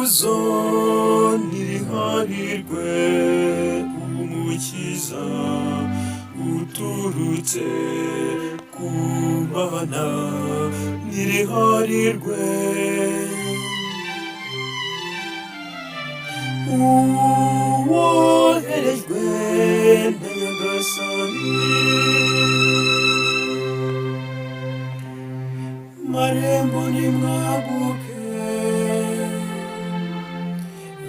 ikuzo niriharirwe umukiza uturutse ku Mana, niriharirwe uwoherejwe na Nyagasani. Marembo nimwaguke,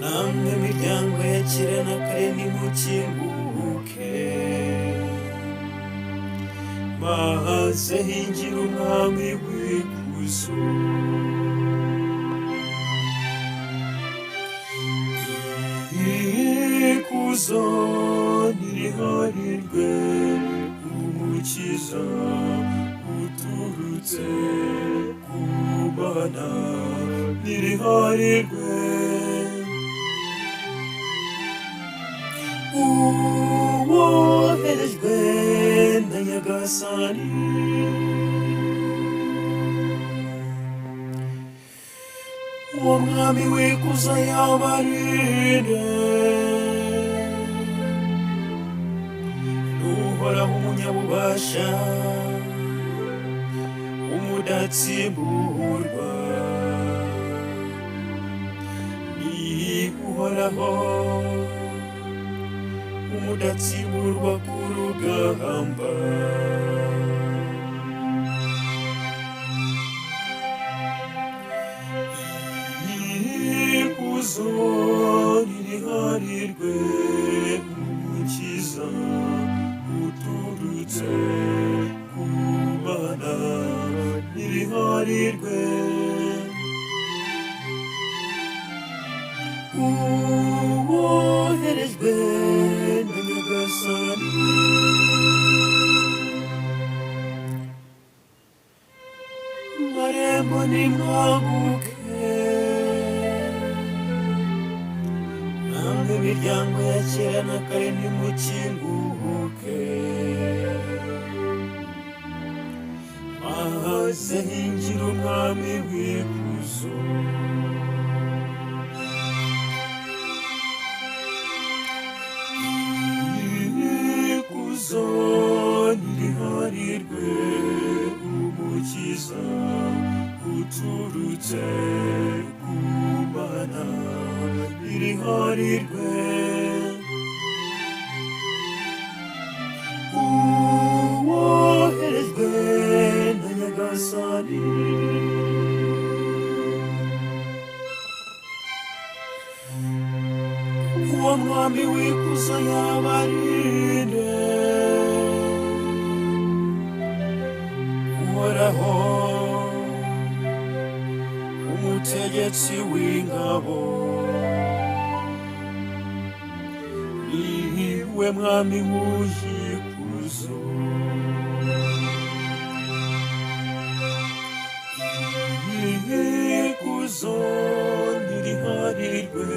namwe miryango ya kera na kare nimukinguke, maze hinjira umwami w'ikuzo. Ikuzo niriharirwe umukiza uturutse ku Mana, niriharirwe uwoherejwe na Nyagasani. Uwo mwami w'ikuzo yabarinde, n'uhoraho umunyabubasha umudatsimburwa, ni uhoraho umudatsimburwa ku rugamba. Ikuzo niriharirwe umukiza uturutse ku Mana, niriharirwe uwoherejwe na Nyagasani. Marembo nimwaguke, namwe miryango ya kera na kare nimukinguke, maze hinjira umwami w'ikuzo. Ikuzo niriharirwe umukiza uturutse ku Mana, niriharirwe uwoherejwe na Nyagasani. Uwo mwami w'ikuzo yabarinde, uhoraho umutegetsi w'ingabo, niwe mwami w'ikuzo. Ikuzo niriharirwe